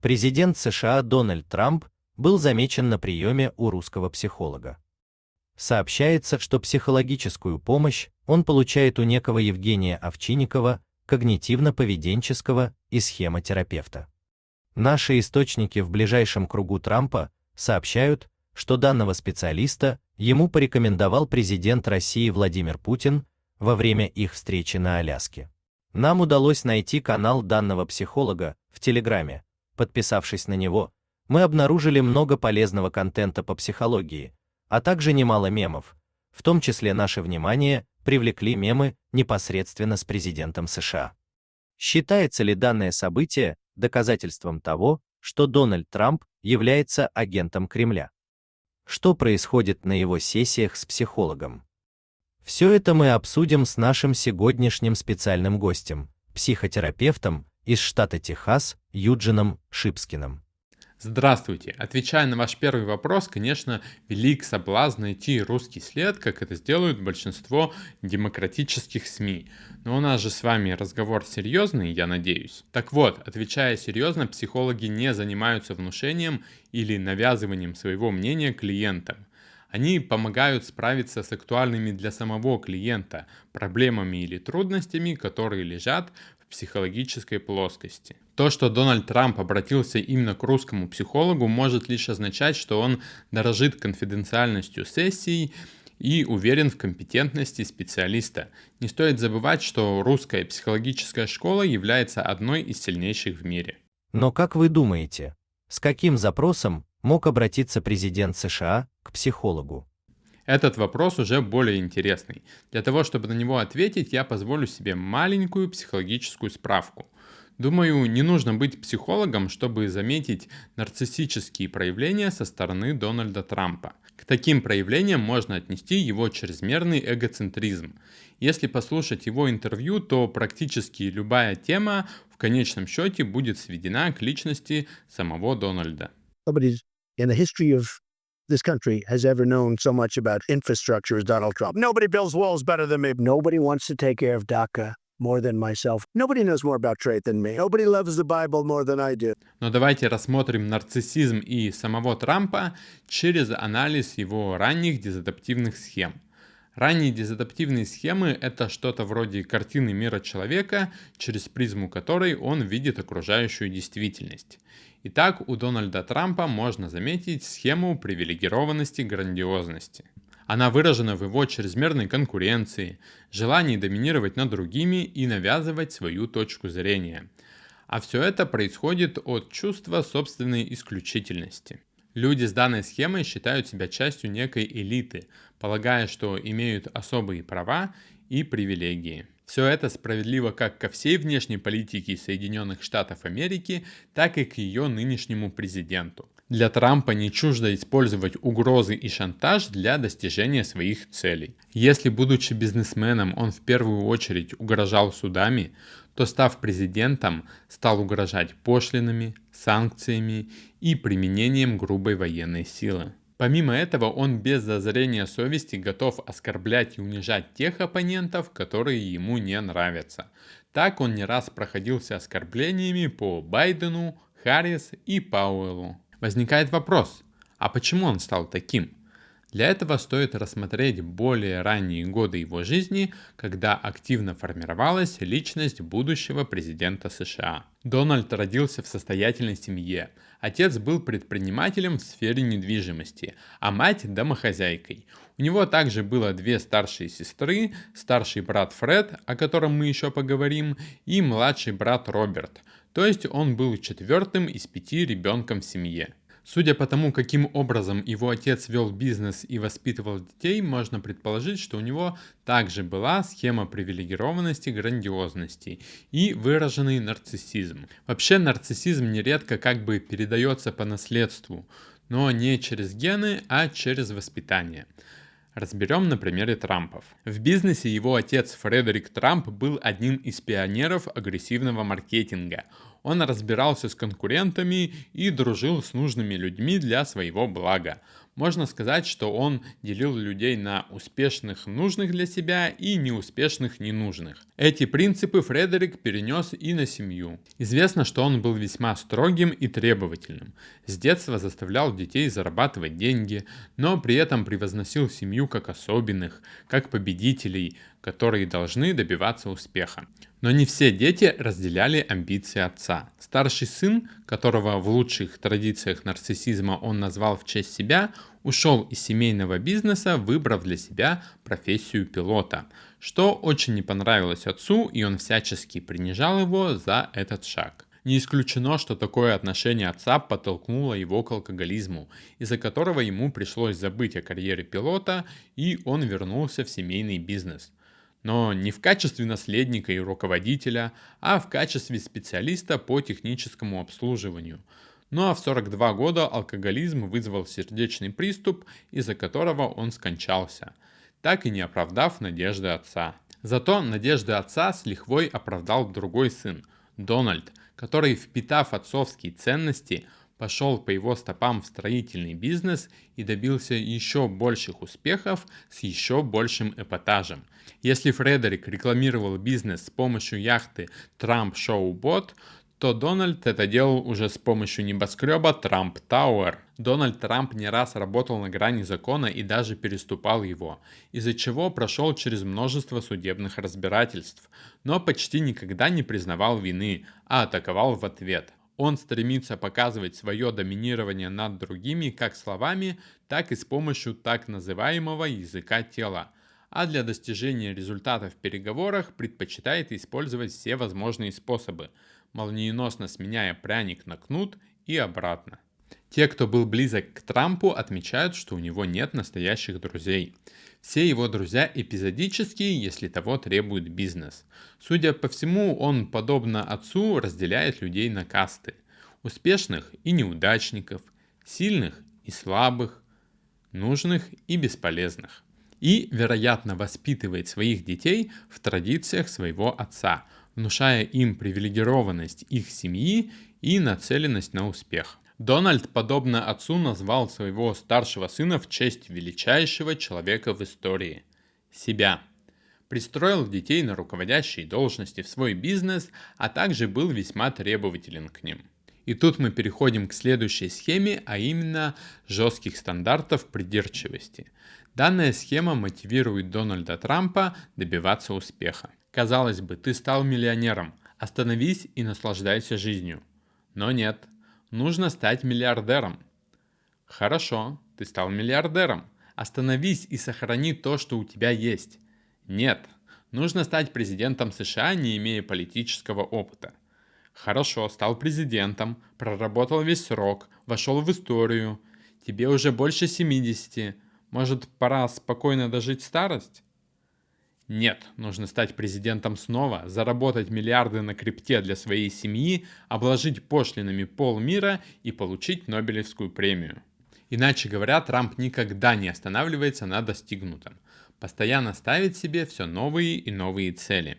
Президент США Дональд Трамп был замечен на приеме у русского психолога. Сообщается, что психологическую помощь он получает у некого Евгения Овчинникова, когнитивно-поведенческого и схемотерапевта. Наши источники в ближайшем кругу Трампа сообщают, что данного специалиста ему порекомендовал президент России Владимир Путин во время их встречи на Аляске. Нам удалось найти канал данного психолога в Телеграме. Подписавшись на него, мы обнаружили много полезного контента по психологии, а также немало мемов. В том числе наше внимание привлекли мемы непосредственно с президентом США. Считается ли данное событие доказательством того, что Дональд Трамп является агентом Кремля? Что происходит на его сессиях с психологом? Все это мы обсудим с нашим сегодняшним специальным гостем, психотерапевтом из штата Техас Юджином Шипскиным. Здравствуйте! Отвечая на ваш первый вопрос, конечно, велик соблазн найти русский след, как это сделают большинство демократических СМИ. Но у нас же с вами разговор серьезный, я надеюсь. Так вот, отвечая серьезно, психологи не занимаются внушением или навязыванием своего мнения клиентам. Они помогают справиться с актуальными для самого клиента проблемами или трудностями, которые лежат в психологической плоскости. То, что Дональд Трамп обратился именно к русскому психологу, может лишь означать, что он дорожит конфиденциальностью сессий и уверен в компетентности специалиста. Не стоит забывать, что русская психологическая школа является одной из сильнейших в мире. Но как вы думаете, с каким запросом мог обратиться президент США к психологу? Этот вопрос уже более интересный. Для того, чтобы на него ответить, я позволю себе маленькую психологическую справку. Думаю, не нужно быть психологом, чтобы заметить нарциссические проявления со стороны Дональда Трампа. К таким проявлениям можно отнести его чрезмерный эгоцентризм. Если послушать его интервью, то практически любая тема в конечном счете будет сведена к личности самого Дональда. This country has ever known so much about infrastructure as Donald Trump. Nobody builds walls better than me. Nobody wants to take care of DACA more than myself. Nobody knows more about trade than me. Nobody loves the Bible more than I do. Но давайте рассмотрим нарциссизм и самого Трампа через анализ его ранних дезадаптивных схем. Ранние дезадаптивные схемы – это что-то вроде картины мира человека, через призму которой он видит окружающую действительность. Итак, у Дональда Трампа можно заметить схему привилегированности грандиозности. Она выражена в его чрезмерной конкуренции, желании доминировать над другими и навязывать свою точку зрения. А все это происходит от чувства собственной исключительности. Люди с данной схемой считают себя частью некой элиты, полагая, что имеют особые права и привилегии. Все это справедливо как ко всей внешней политике Соединенных Штатов Америки, так и к ее нынешнему президенту. Для Трампа не чуждо использовать угрозы и шантаж для достижения своих целей. Если, будучи бизнесменом, он в первую очередь угрожал судами, то, став президентом, стал угрожать пошлинами, санкциями и применением грубой военной силы. Помимо этого, он без зазрения совести готов оскорблять и унижать тех оппонентов, которые ему не нравятся. Так он не раз проходился оскорблениями по Байдену, Харрис и Пауэллу. Возникает вопрос, а почему он стал таким? Для этого стоит рассмотреть более ранние годы его жизни, когда активно формировалась личность будущего президента США. Дональд родился в состоятельной семье. Отец был предпринимателем в сфере недвижимости, а мать – домохозяйкой. У него также было две старшие сестры, старший брат Фред, о котором мы еще поговорим, и младший брат Роберт. То есть он был четвертым из 5 ребенком в семье. Судя по тому, каким образом его отец вел бизнес и воспитывал детей, можно предположить, что у него также была схема привилегированности, грандиозности и выраженный нарциссизм. Вообще нарциссизм нередко как бы передается по наследству, но не через гены, а через воспитание. Разберем на примере Трампов. В бизнесе его отец Фредерик Трамп был одним из пионеров агрессивного маркетинга. Он разбирался с конкурентами и дружил с нужными людьми для своего блага. Можно сказать, что он делил людей на успешных нужных для себя и неуспешных ненужных. Эти принципы Фредерик перенес и на семью. Известно, что он был весьма строгим и требовательным. С детства заставлял детей зарабатывать деньги, но при этом превозносил семью как особенных, как победителей, которые должны добиваться успеха. Но не все дети разделяли амбиции отца. Старший сын, которого в лучших традициях нарциссизма он назвал в честь себя, ушел из семейного бизнеса, выбрав для себя профессию пилота, что очень не понравилось отцу, и он всячески принижал его за этот шаг. Не исключено, что такое отношение отца подтолкнуло его к алкоголизму, из-за которого ему пришлось забыть о карьере пилота, и он вернулся в семейный бизнес. Но не в качестве наследника и руководителя, а в качестве специалиста по техническому обслуживанию. Ну а в 42 года алкоголизм вызвал сердечный приступ, из-за которого он скончался, так и не оправдав надежды отца. Зато надежды отца с лихвой оправдал другой сын, Дональд, который, впитав отцовские ценности, пошел по его стопам в строительный бизнес и добился еще больших успехов с еще большим эпатажем. Если Фредерик рекламировал бизнес с помощью яхты Trump Show Boat, то Дональд это делал уже с помощью небоскреба Trump Tower. Дональд Трамп не раз работал на грани закона и даже переступал его, из-за чего прошел через множество судебных разбирательств, но почти никогда не признавал вины, а атаковал в ответ. Он стремится показывать свое доминирование над другими как словами, так и с помощью так называемого языка тела, а для достижения результата в переговорах предпочитает использовать все возможные способы, молниеносно сменяя пряник на кнут и обратно. Те, кто был близок к Трампу, отмечают, что у него нет настоящих друзей. Все его друзья эпизодические, если того требует бизнес. Судя по всему, он, подобно отцу, разделяет людей на касты. Успешных и неудачников, сильных и слабых, нужных и бесполезных. И, вероятно, воспитывает своих детей в традициях своего отца, внушая им привилегированность их семьи и нацеленность на успех. Дональд, подобно отцу, назвал своего старшего сына в честь величайшего человека в истории – себя. Пристроил детей на руководящие должности в свой бизнес, а также был весьма требователен к ним. И тут мы переходим к следующей схеме, а именно жестких стандартов придирчивости. Данная схема мотивирует Дональда Трампа добиваться успеха. Казалось бы, ты стал миллионером, остановись и наслаждайся жизнью. Но нет, нужно стать миллиардером. Хорошо, ты стал миллиардером, остановись и сохрани то, что у тебя есть. Нет, нужно стать президентом США, не имея политического опыта. Хорошо, стал президентом, проработал весь срок, вошел в историю. Тебе уже больше 70. Может, пора спокойно дожить старость? Нет, нужно стать президентом снова, заработать миллиарды на крипте для своей семьи, обложить пошлинами полмира и получить Нобелевскую премию. Иначе говоря, Трамп никогда не останавливается на достигнутом. Постоянно ставит себе все новые и новые цели.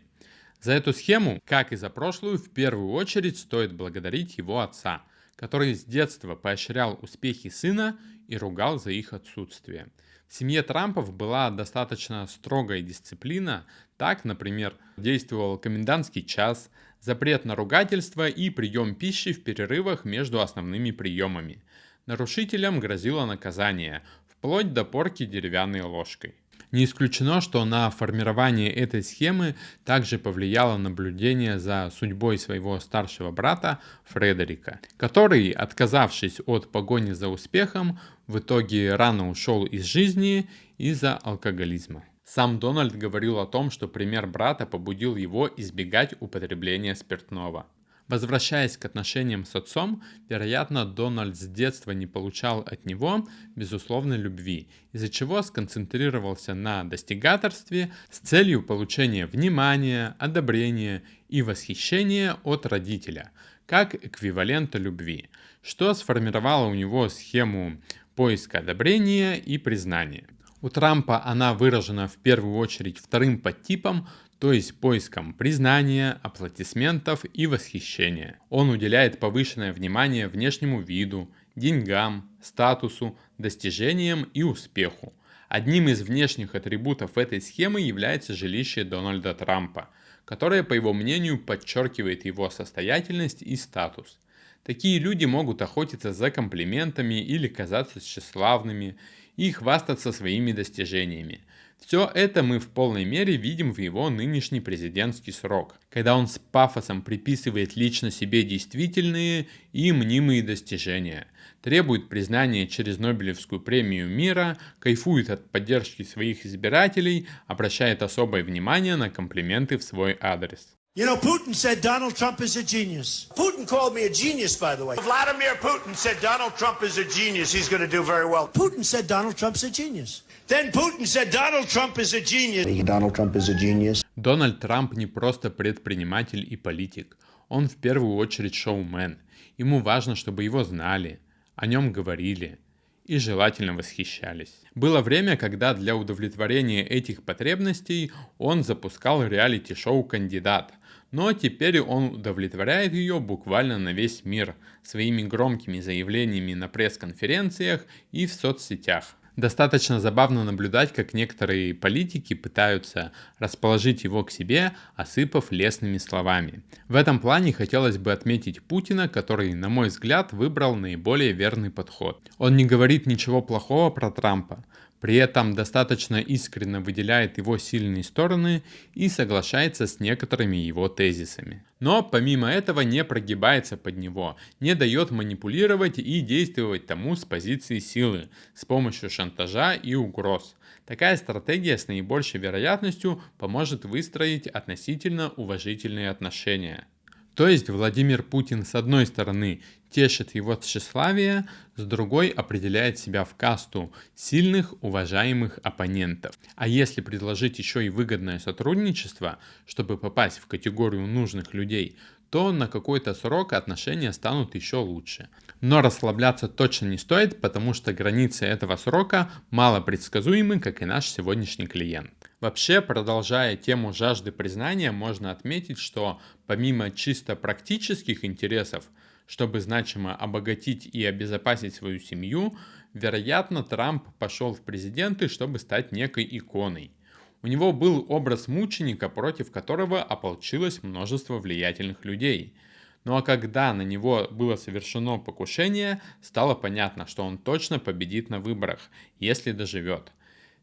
За эту схему, как и за прошлую, в первую очередь стоит благодарить его отца, который с детства поощрял успехи сына и ругал за их отсутствие. В семье Трампов была достаточно строгая дисциплина. Так, например, действовал комендантский час, запрет на ругательство и прием пищи в перерывах между основными приемами. Нарушителям грозило наказание, вплоть до порки деревянной ложкой. Не исключено, что на формирование этой схемы также повлияло наблюдение за судьбой своего старшего брата Фредерика, который, отказавшись от погони за успехом, в итоге рано ушел из жизни из-за алкоголизма. Сам Дональд говорил о том, что пример брата побудил его избегать употребления спиртного. Возвращаясь к отношениям с отцом, вероятно, Дональд с детства не получал от него безусловной любви, из-за чего сконцентрировался на достигаторстве с целью получения внимания, одобрения и восхищения от родителя, как эквивалента любви, что сформировало у него схему поиска одобрения и признания. У Трампа она выражена в первую очередь вторым подтипом, то есть поиском признания, аплодисментов и восхищения. Он уделяет повышенное внимание внешнему виду, деньгам, статусу, достижениям и успеху. Одним из внешних атрибутов этой схемы является жилище Дональда Трампа, которое, по его мнению, подчеркивает его состоятельность и статус. Такие люди могут охотиться за комплиментами или казаться тщеславными и хвастаться своими достижениями. Все это мы в полной мере видим в его нынешний президентский срок, когда он с пафосом приписывает лично себе действительные и мнимые достижения, требует признания через Нобелевскую премию мира, кайфует от поддержки своих избирателей, обращает особое внимание на комплименты в свой адрес. You know, Putin said Donald Trump is a genius. Putin called me a genius, by the way. Vladimir Putin said Donald Trump is a genius. He's going to do very well. Putin said Donald Trump's a genius. Then Putin said Donald Trump is a genius. Donald Trump is a genius. Дональд Трамп не просто предприниматель и политик. Он в первую очередь шоумен. Ему важно, чтобы его знали, о нем говорили и желательно восхищались. Было время, когда для удовлетворения этих потребностей он запускал реалити-шоу «Кандидат», но теперь он удовлетворяет ее буквально на весь мир своими громкими заявлениями на пресс-конференциях и в соцсетях. Достаточно забавно наблюдать, как некоторые политики пытаются расположить его к себе, осыпав лестными словами. В этом плане хотелось бы отметить Путина, который, на мой взгляд, выбрал наиболее верный подход. Он не говорит ничего плохого про Трампа, при этом достаточно искренне выделяет его сильные стороны и соглашается с некоторыми его тезисами. Но помимо этого не прогибается под него, не дает манипулировать и действовать тому с позиции силы, с помощью шантажа и угроз. Такая стратегия с наибольшей вероятностью поможет выстроить относительно уважительные отношения. То есть Владимир Путин с одной стороны тешит его тщеславие, с другой определяет себя в касту сильных, уважаемых оппонентов. А если предложить еще и выгодное сотрудничество, чтобы попасть в категорию нужных людей, то на какой-то срок отношения станут еще лучше. Но расслабляться точно не стоит, потому что границы этого срока мало предсказуемы, как и наш сегодняшний клиент. Вообще, продолжая тему жажды признания, можно отметить, что помимо чисто практических интересов, чтобы значимо обогатить и обезопасить свою семью, вероятно, Трамп пошел в президенты, чтобы стать некой иконой. У него был образ мученика, против которого ополчилось множество влиятельных людей. Ну а когда на него было совершено покушение, стало понятно, что он точно победит на выборах, если доживет.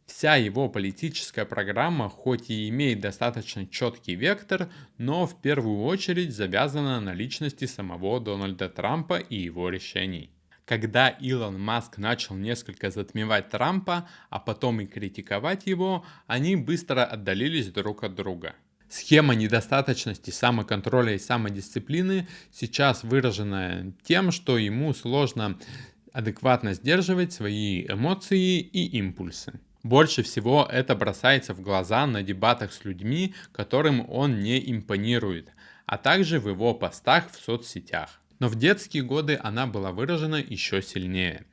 Вся его политическая программа хоть и имеет достаточно четкий вектор, но в первую очередь завязана на личности самого Дональда Трампа и его решений. Когда Илон Маск начал несколько затмевать Трампа, а потом и критиковать его, они быстро отдалились друг от друга. Схема недостаточности самоконтроля и самодисциплины сейчас выражена тем, что ему сложно адекватно сдерживать свои эмоции и импульсы. Больше всего это бросается в глаза на дебатах с людьми, которым он не импонирует, а также в его постах в соцсетях. Но в детские годы она была выражена еще сильнее.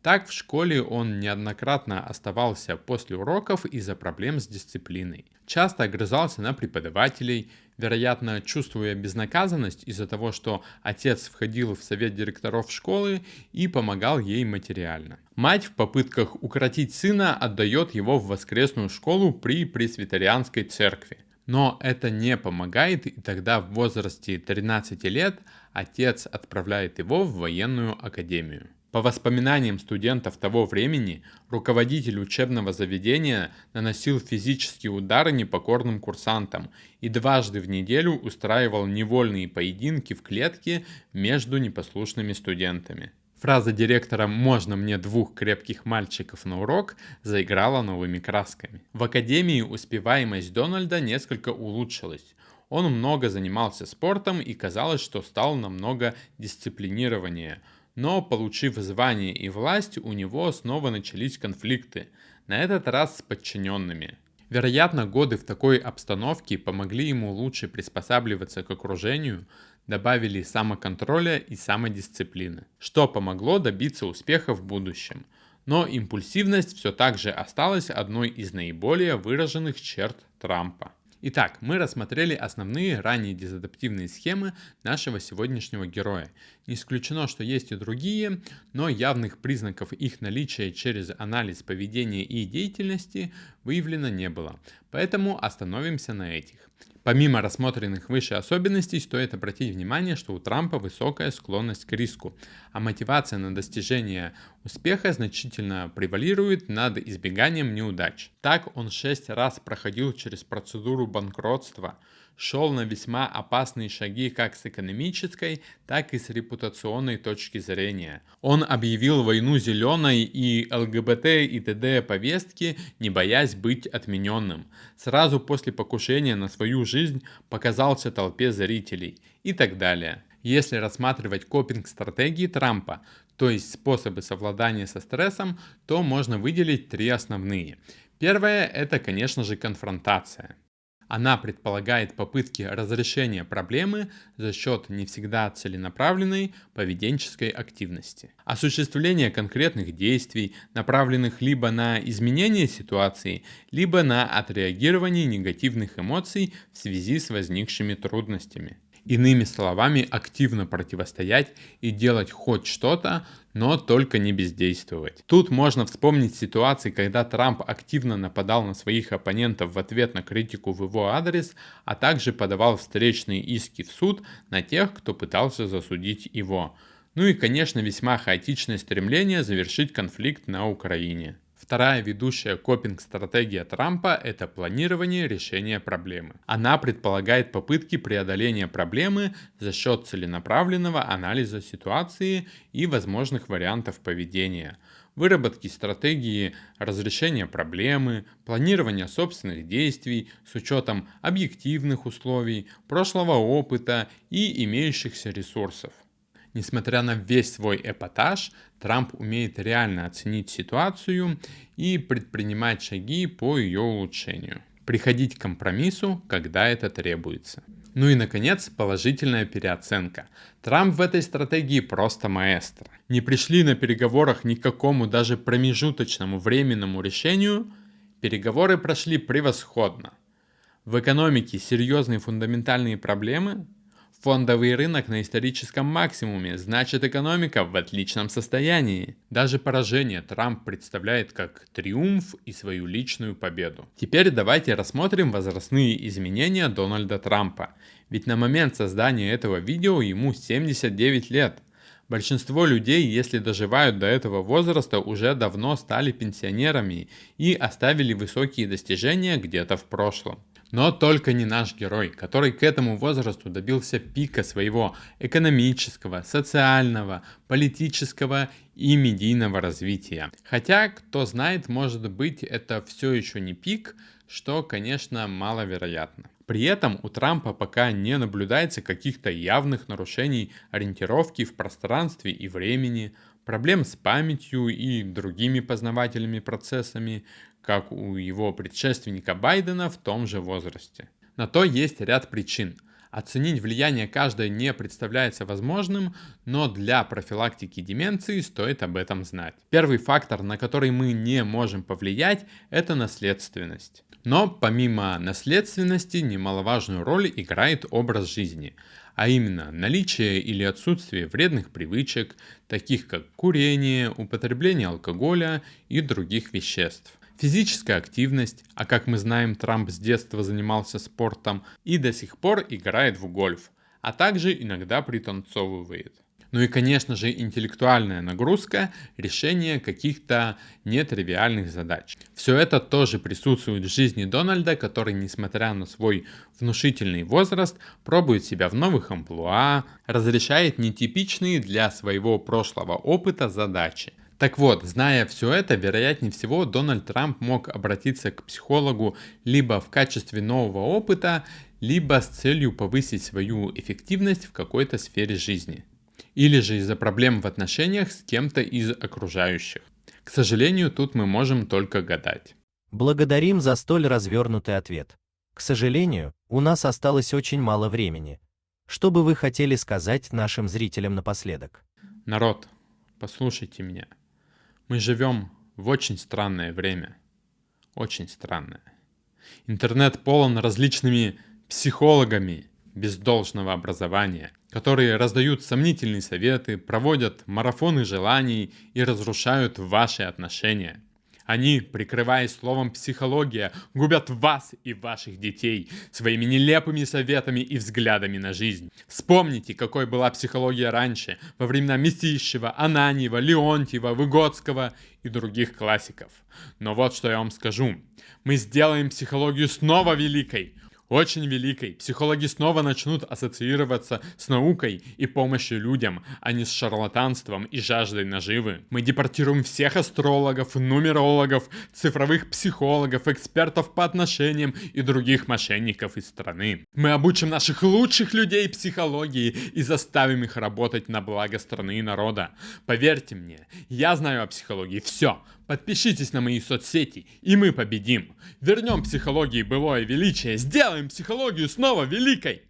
Так в школе он неоднократно оставался после уроков из-за проблем с дисциплиной. Часто огрызался на преподавателей, вероятно, чувствуя безнаказанность из-за того, что отец входил в совет директоров школы и помогал ей материально. Мать в попытках укротить сына отдает его в воскресную школу при пресвитерианской церкви. Но это не помогает, и тогда в возрасте 13 лет отец отправляет его в военную академию. По воспоминаниям студентов того времени, руководитель учебного заведения наносил физические удары непокорным курсантам и дважды в неделю устраивал невольные поединки в клетке между непослушными студентами. Фраза директора «можно мне 2 крепких мальчиков на урок» заиграла новыми красками. В академии успеваемость Дональда несколько улучшилась. Он много занимался спортом и казалось, что стал намного дисциплинированнее. Но, получив звание и власть, у него снова начались конфликты, на этот раз с подчиненными. Вероятно, годы в такой обстановке помогли ему лучше приспосабливаться к окружению, добавили самоконтроля и самодисциплины, что помогло добиться успеха в будущем. Но импульсивность все так же осталась одной из наиболее выраженных черт Трампа. Итак, мы рассмотрели основные ранние дезадаптивные схемы нашего сегодняшнего героя. Не исключено, что есть и другие, но явных признаков их наличия через анализ поведения и деятельности выявлено не было. Поэтому остановимся на этих. Помимо рассмотренных выше особенностей, стоит обратить внимание, что у Трампа высокая склонность к риску, а мотивация на достижение успеха значительно превалирует над избеганием неудач. Так он 6 раз проходил через процедуру банкротства, шел на весьма опасные шаги как с экономической, так и с репутационной точки зрения. Он объявил войну зеленой и ЛГБТ и т.д. повестки, не боясь быть отмененным. Сразу после покушения на свою жизнь показался толпе зрителей и так далее. Если рассматривать копинг-стратегии Трампа, то есть способы совладания со стрессом, то можно выделить 3 основные. Первое – это, конечно же, конфронтация. Она предполагает попытки разрешения проблемы за счет не всегда целенаправленной поведенческой активности. Осуществление конкретных действий, направленных либо на изменение ситуации, либо на отреагирование негативных эмоций в связи с возникшими трудностями. Иными словами, активно противостоять и делать хоть что-то, но только не бездействовать. Тут можно вспомнить ситуации, когда Трамп активно нападал на своих оппонентов в ответ на критику в его адрес, а также подавал встречные иски в суд на тех, кто пытался засудить его. Ну и, конечно, весьма хаотичное стремление завершить конфликт на Украине. Вторая ведущая копинг-стратегия Трампа – это планирование решения проблемы. Она предполагает попытки преодоления проблемы за счет целенаправленного анализа ситуации и возможных вариантов поведения, выработки стратегии разрешения проблемы, планирования собственных действий с учетом объективных условий, прошлого опыта и имеющихся ресурсов. Несмотря на весь свой эпатаж, Трамп умеет реально оценить ситуацию и предпринимать шаги по ее улучшению. Приходить к компромиссу, когда это требуется. Ну и, наконец, положительная переоценка. Трамп в этой стратегии просто маэстро. Не пришли на переговорах ни к какому даже промежуточному временному решению, переговоры прошли превосходно. В экономике серьезные фундаментальные проблемы. Фондовый рынок на историческом максимуме, значит экономика в отличном состоянии. Даже поражение Трамп представляет как триумф и свою личную победу. Теперь давайте рассмотрим возрастные изменения Дональда Трампа. Ведь на момент создания этого видео ему 79 лет. Большинство людей, если доживают до этого возраста, уже давно стали пенсионерами и оставили высокие достижения где-то в прошлом. Но только не наш герой, который к этому возрасту добился пика своего экономического, социального, политического и медийного развития. Хотя, кто знает, может быть, это все еще не пик, что, конечно, маловероятно. При этом у Трампа пока не наблюдается каких-то явных нарушений ориентировки в пространстве и времени, проблем с памятью и другими познавательными процессами, как у его предшественника Байдена в том же возрасте. На то есть ряд причин. Оценить влияние каждой не представляется возможным, но для профилактики деменции стоит об этом знать. Первый фактор, на который мы не можем повлиять, это наследственность. Но помимо наследственности немаловажную роль играет образ жизни, а именно наличие или отсутствие вредных привычек, таких как курение, употребление алкоголя и других веществ. Физическая активность, а как мы знаем, Трамп с детства занимался спортом и до сих пор играет в гольф, а также иногда пританцовывает. Ну и, конечно же, интеллектуальная нагрузка, решение каких-то нетривиальных задач. Все это тоже присутствует в жизни Дональда, который, несмотря на свой внушительный возраст, пробует себя в новых амплуа, разрешает нетипичные для своего прошлого опыта задачи. Так вот, зная все это, вероятнее всего, Дональд Трамп мог обратиться к психологу либо в качестве нового опыта, либо с целью повысить свою эффективность в какой-то сфере жизни. Или же из-за проблем в отношениях с кем-то из окружающих. К сожалению, тут мы можем только гадать. Благодарим за столь развернутый ответ. К сожалению, у нас осталось очень мало времени. Что бы вы хотели сказать нашим зрителям напоследок? Народ, послушайте меня. Мы живем в очень странное время. Очень странное. Интернет полон различными психологами без должного образования, которые раздают сомнительные советы, проводят марафоны желаний и разрушают ваши отношения. Они, прикрываясь словом «психология», губят вас и ваших детей своими нелепыми советами и взглядами на жизнь. Вспомните, какой была психология раньше, во времена Мстищева, Ананьева, Леонтьева, Выгодского и других классиков. Но вот что я вам скажу. Мы сделаем психологию снова великой. Очень великой. Психологи снова начнут ассоциироваться с наукой и помощью людям, а не с шарлатанством и жаждой наживы. Мы депортируем всех астрологов, нумерологов, цифровых психологов, экспертов по отношениям и других мошенников из страны. Мы обучим наших лучших людей психологии и заставим их работать на благо страны и народа. Поверьте мне, я знаю о психологии все. Подпишитесь на мои соцсети, и мы победим. Вернем психологии былое величие, сделаем психологию снова великой.